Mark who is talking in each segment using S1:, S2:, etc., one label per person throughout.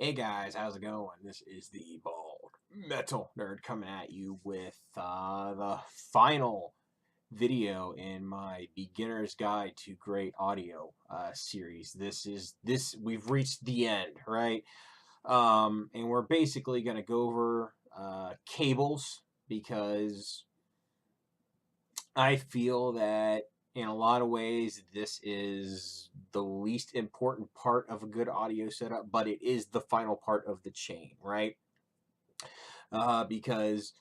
S1: Hey guys, how's it going? This is the Bald Metal Nerd coming at you with the final video in my Beginner's Guide to Great Audio series. We've reached the end, right? And we're basically going to go over cables because I feel that in a lot of ways, this is the least important part of a good audio setup, but it is the final part of the chain, right? Because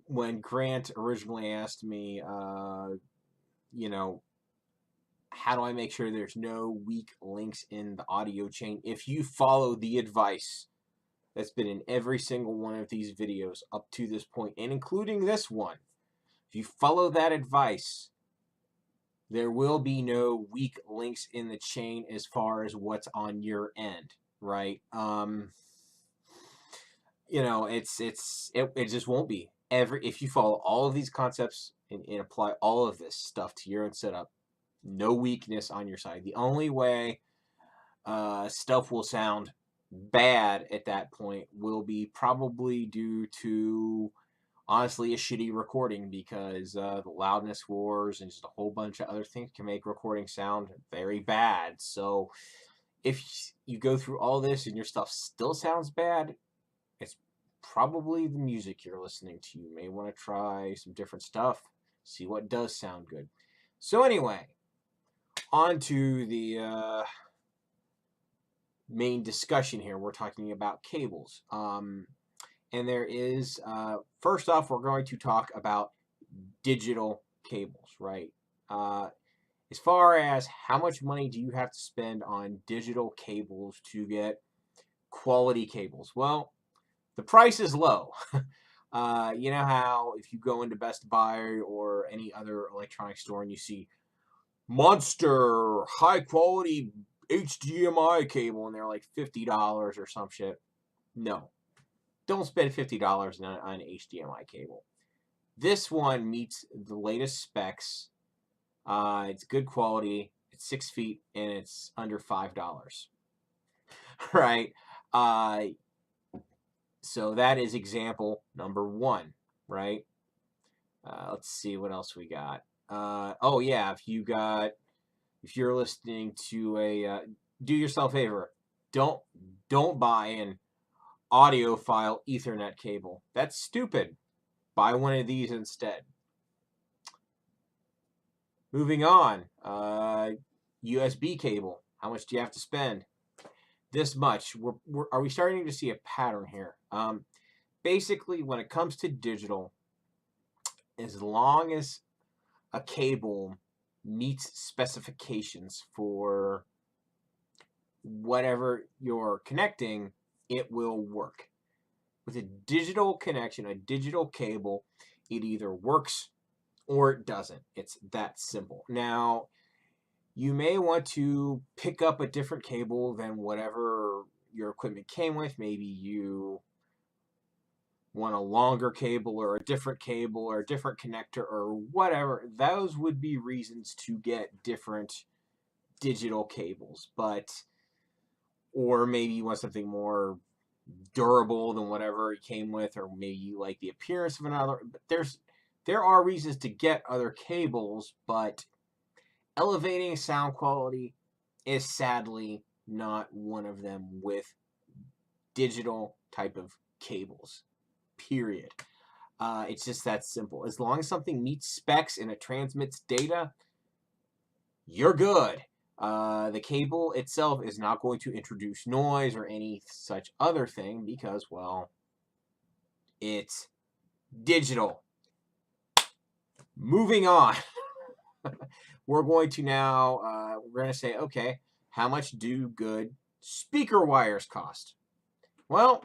S1: when Grant originally asked me, you know, how do I make sure there's no weak links in the audio chain? If you follow the advice that's been in every single one of these videos up to this point, and including this one, if you follow that advice, there will be no weak links in the chain as far as what's on your end, right? It just won't be. If you follow all of these concepts and apply all of this stuff to your own setup, no weakness on your side. The only way stuff will sound bad at that point will be probably due to honestly a shitty recording, because the loudness wars and just a whole bunch of other things can make recording sound very bad. So if you go through all this and your stuff still sounds bad, it's probably the music you're listening to. You may want to try some different stuff, see what does sound good. So anyway, on to the main discussion here. We're talking about cables. And there is, first off, we're going to talk about digital cables, right? As far as how much money do you have to spend on digital cables to get quality cables? Well, the price is low. You know how if you go into Best Buy or any other electronic store and you see Monster high quality HDMI cable and they're like $50 or some shit? No, don't spend $50 on an HDMI cable. This one meets the latest specs. It's good quality. It's 6 feet and it's under $5. Right? So that is example number one, right? Let's see what else we got. Oh yeah, if you're listening to a, do yourself a favor, don't buy an audiophile Ethernet cable. That's stupid. Buy one of these instead. Moving on, USB cable. How much do you have to spend? This much. Are we starting to see a pattern here? Basically, when it comes to digital, as long as a cable meets specifications for whatever you're connecting, it will work. With a digital connection, a digital cable, it either works or it doesn't. It's that simple. Now, you may want to pick up a different cable than whatever your equipment came with. Maybe you want a longer cable or a different connector or whatever. Those would be reasons to get different digital cables. Or maybe you want something more durable than whatever it came with, or maybe you like the appearance of another. But there are reasons to get other cables, but elevating sound quality is sadly not one of them with digital type of cables. Period. It's just that simple. As long as something meets specs and it transmits data, you're good. The cable itself is not going to introduce noise or any such other thing because, well, it's digital. Moving on. We're going to say, okay, how much do good speaker wires cost? Well,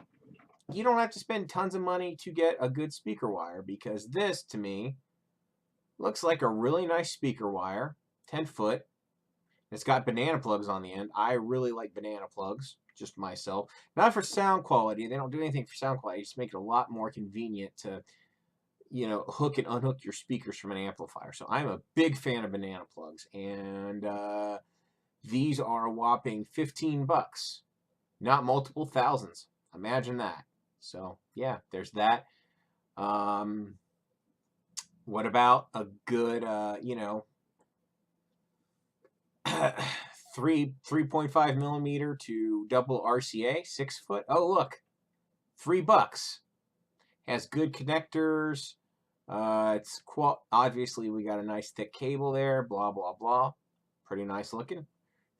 S1: you don't have to spend tons of money to get a good speaker wire, because this, to me, looks like a really nice speaker wire, 10 foot. It's got banana plugs on the end. I really like banana plugs, just myself. Not for sound quality. They don't do anything for sound quality. Just make it a lot more convenient to, hook and unhook your speakers from an amplifier. So I'm a big fan of banana plugs, and these are a whopping $15. not multiple thousands. Imagine that. So yeah, there's that. What about a good, 3.5 millimeter to double RCA, 6 foot? Oh, look, $3. Has good connectors. It's obviously we got a nice thick cable there. Blah blah blah. Pretty nice looking.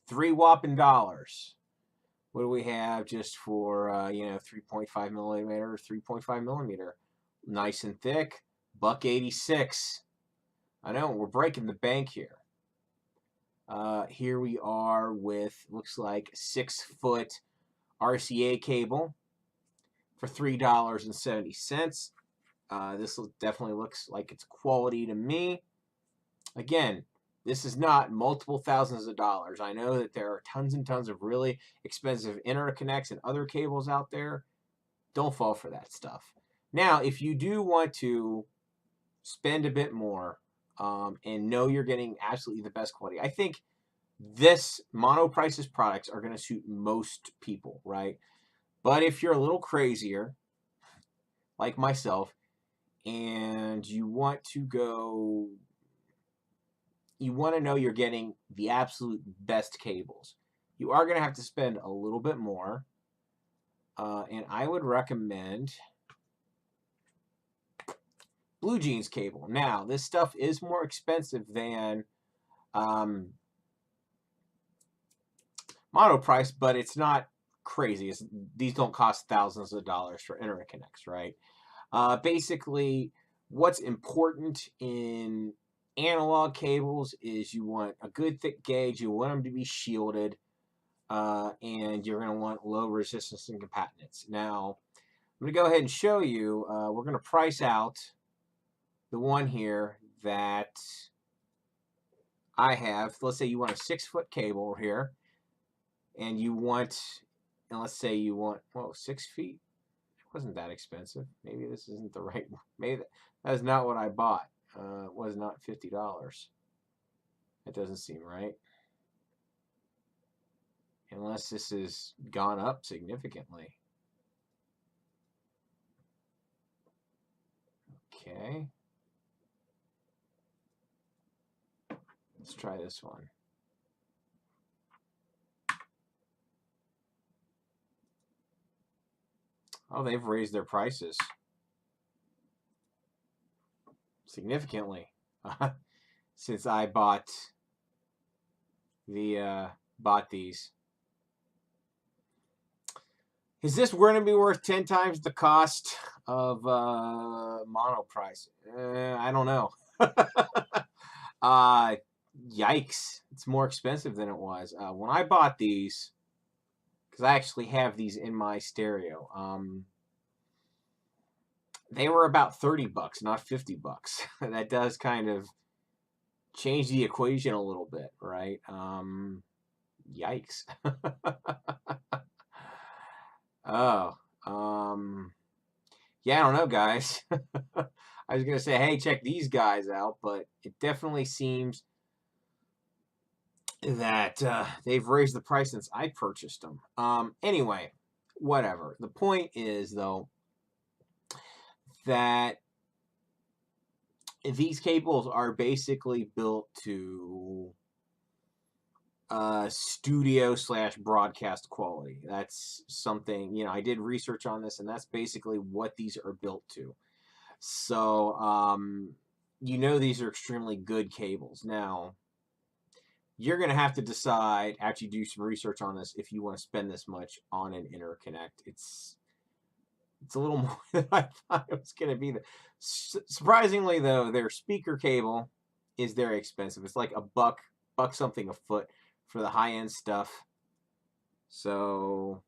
S1: $3 whopping. What do we have just for 3.5 millimeter, 3.5 millimeter? Nice and thick. $1.86. I know we're breaking the bank here. Here we are with looks like 6 foot RCA cable for $3.70. This definitely looks like it's quality to me. Again, this is not multiple thousands of dollars. I know that there are tons and tons of really expensive interconnects and other cables out there. Don't fall for that stuff. Now, if you do want to spend a bit more and know you're getting absolutely the best quality, I think this Monoprice's products are going to suit most people, right? But if you're a little crazier, like myself, and you want to know you're getting the absolute best cables, you are going to have to spend a little bit more. And I would recommend Blue Jeans cable. Now, this stuff is more expensive than Monoprice, but it's not crazy. These don't cost thousands of dollars for interconnects, right? Basically, what's important in analog cables is you want a good thick gauge, you want them to be shielded, and you're going to want low resistance and capacitance. Now, I'm going to go ahead and show you, we're going to price out the one here that I have. Let's say you want a 6-foot cable here, and let's say you want, 6 feet? It wasn't that expensive. Maybe this isn't the right one. Maybe that's not what I bought. It was not $50. That doesn't seem right. Unless this has gone up significantly. Okay. Let's try this one. Oh, they've raised their prices significantly since I bought these. Is this going to be worth 10 times the cost of Monoprice? I don't know. Yikes. It's more expensive than it was. When I bought these, because I actually have these in my stereo, they were about $30, not $50. That does kind of change the equation a little bit, right? Yikes. Oh, yeah, I don't know, guys. I was gonna say, hey, check these guys out, but it definitely seems that they've raised the price since I purchased them. Anyway, whatever. The point is, though, that these cables are basically built to studio / broadcast quality. That's something, I did research on this, and that's basically what these are built to. So, these are extremely good cables. Now, you're going to have to decide after you do some research on this if you want to spend this much on an interconnect. It's a little more than I thought it was going to be. Surprisingly, though, their speaker cable is very expensive. It's like $1 something a foot for the high-end stuff. So,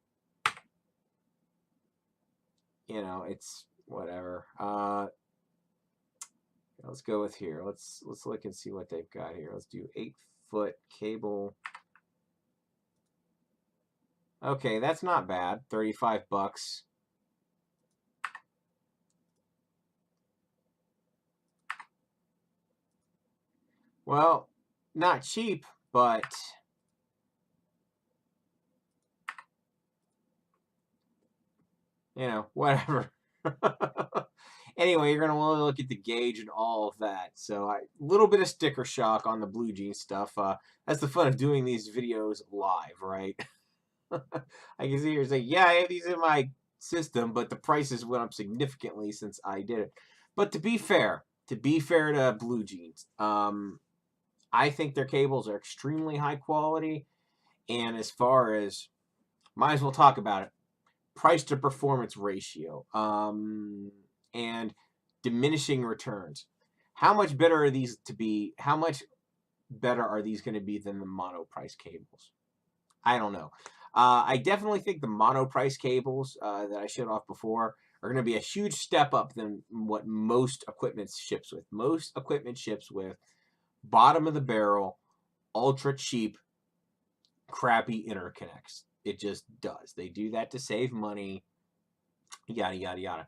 S1: it's whatever. Let's go with here. Let's look and see what they've got here. Let's do 8-foot cable. Okay, that's not bad. $35. Well, not cheap, but you know, whatever. Anyway, you're going to want to look at the gauge and all of that. So a little bit of sticker shock on the Blue Jeans stuff. That's the fun of doing these videos live, right? I can see you're saying, yeah, I have these in my system, but the prices went up significantly since I did it. But to be fair to Blue Jeans, I think their cables are extremely high quality. And as far as, might as well talk about it, price to performance ratio, and diminishing returns. How much better are these to be? How much better are these going to be than the mono price cables? I don't know. I definitely think the mono price cables that I showed off before are going to be a huge step up than what most equipment ships with. Most equipment ships with bottom of the barrel, ultra cheap, crappy interconnects. It just does. They do that to save money, yada, yada, yada.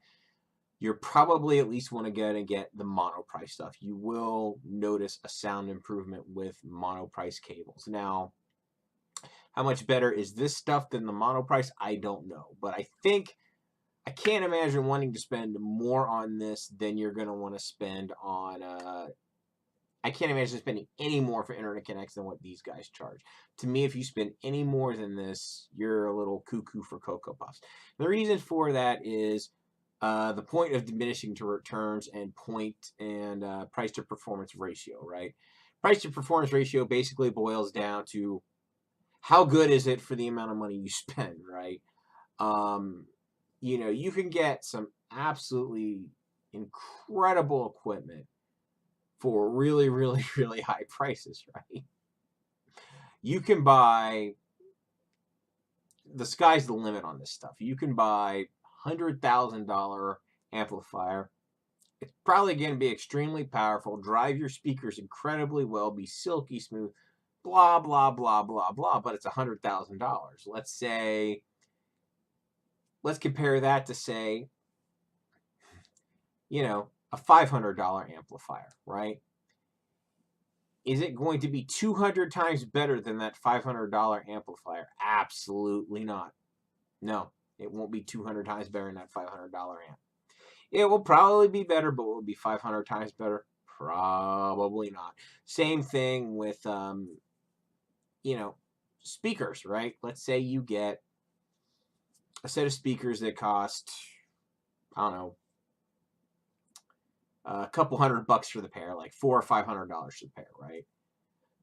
S1: You're probably at least want to get the mono price stuff. You will notice a sound improvement with mono price cables. Now, how much better is this stuff than the mono price? I don't know. But I can't imagine wanting to spend more on this than you're going to want to spend on, I can't imagine spending any more for internet connects than what these guys charge. To me, if you spend any more than this, you're a little cuckoo for Cocoa Puffs. The reason for that is the point of diminishing to returns and price to performance ratio, right? Price to performance ratio basically boils down to how good is it for the amount of money you spend, right? You know, you can get some absolutely incredible equipment for really, really, really high prices, right? You can buy, the sky's the limit on this stuff. You can buy $100,000 amplifier. It's probably going to be extremely powerful, drive your speakers incredibly well, be silky smooth, blah, blah, blah, blah, blah, but it's $100,000. Let's compare that to, say, you know, a $500 amplifier, right? Is it going to be 200 times better than that $500 amplifier? Absolutely not. No, it won't be 200 times better than that $500 amp. It will probably be better, but will it be 500 times better? Probably not. Same thing with, you know, speakers, right? Let's say you get a set of speakers that cost, I don't know, a couple $100 for the pair, like $400 or $500 for the pair, right?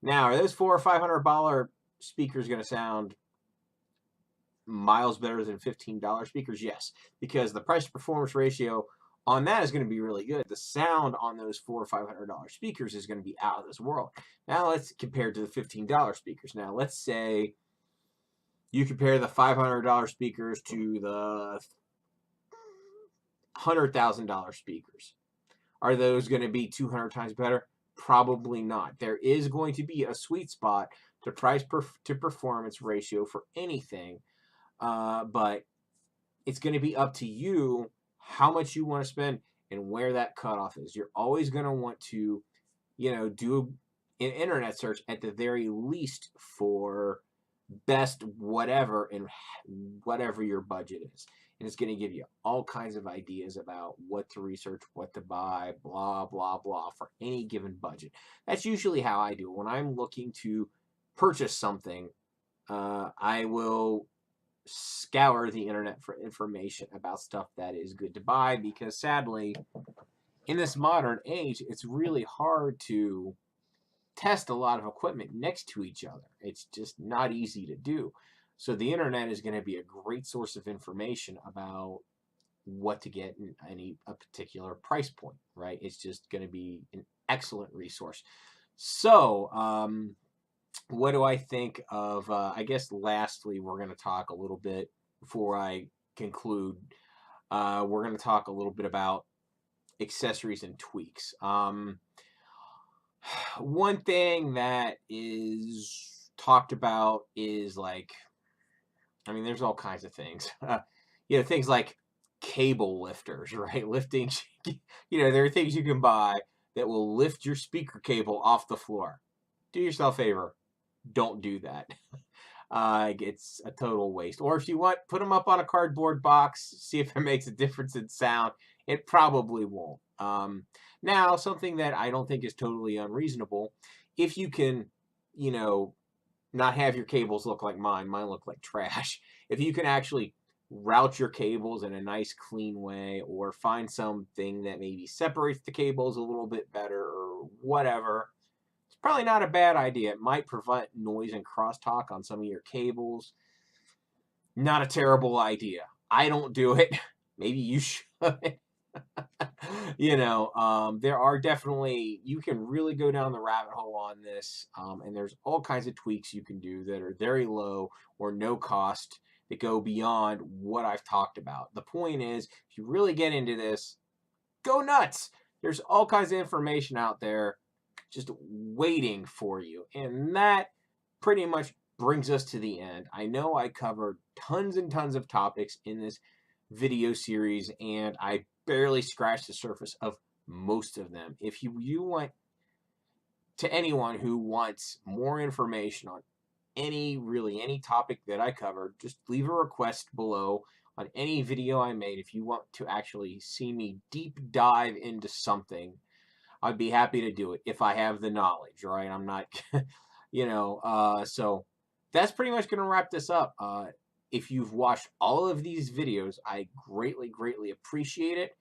S1: Now, are those $400 or $500 speakers going to sound miles better than $15 speakers? Yes, because the price to performance ratio on that is going to be really good. The sound on those $400 or $500 speakers is going to be out of this world. Now let's compare to the $15 speakers. Now let's say you compare the $500 speakers to the $100,000 speakers. Are those going to be 200 times better? Probably not. There is going to be a sweet spot to price to performance ratio for anything, but it's going to be up to you how much you want to spend and where that cutoff is. You're always going to want to, you know, do an internet search at the very least for best whatever and whatever your budget is. And it's going to give you all kinds of ideas about what to research, what to buy, blah, blah, blah, for any given budget. That's usually how I do it. When I'm looking to purchase something, I will scour the internet for information about stuff that is good to buy, because sadly, in this modern age, it's really hard to test a lot of equipment next to each other. It's just not easy to do. So the internet is going to be a great source of information about what to get in a particular price point, right? It's just going to be an excellent resource. So, what do I think of, I guess lastly, we're going to talk a little bit, before I conclude, we're going to talk a little bit about accessories and tweaks. One thing that is talked about is, like, I mean, there's all kinds of things. You know, things like cable lifters, right? Lifting, you know, there are things you can buy that will lift your speaker cable off the floor. Do yourself a favor. Don't do that. It's a total waste. Or if you want, put them up on a cardboard box, see if it makes a difference in sound. It probably won't. Now, something that I don't think is totally unreasonable, if you can, you know, not have your cables look like mine look like trash. If you can actually route your cables in a nice clean way, or find something that maybe separates the cables a little bit better or whatever, it's probably not a bad idea. It might prevent noise and crosstalk on some of your cables. Not a terrible idea. I don't do it. Maybe you should. There are definitely, you can really go down the rabbit hole on this, and there's all kinds of tweaks you can do that are very low or no cost that go beyond what I've talked about. The point is, if you really get into this, go nuts. There's all kinds of information out there just waiting for you. And that pretty much brings us to the end. I know I covered tons and tons of topics in this video series, and I barely scratched the surface of most of them. If you want, to anyone who wants more information on any topic that I covered, just leave a request below on any video I made. If you want to actually see me deep dive into something, I'd be happy to do it if I have the knowledge, right? I'm not, so that's pretty much going to wrap this up. If you've watched all of these videos, I greatly, greatly appreciate it.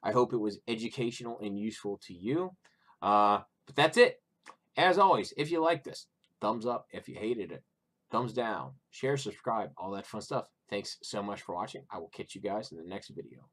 S1: I hope it was educational and useful to you. But that's it. As always, if you like this, thumbs up. If you hated it, thumbs down. Share, subscribe, all that fun stuff. Thanks so much for watching. I will catch you guys in the next video.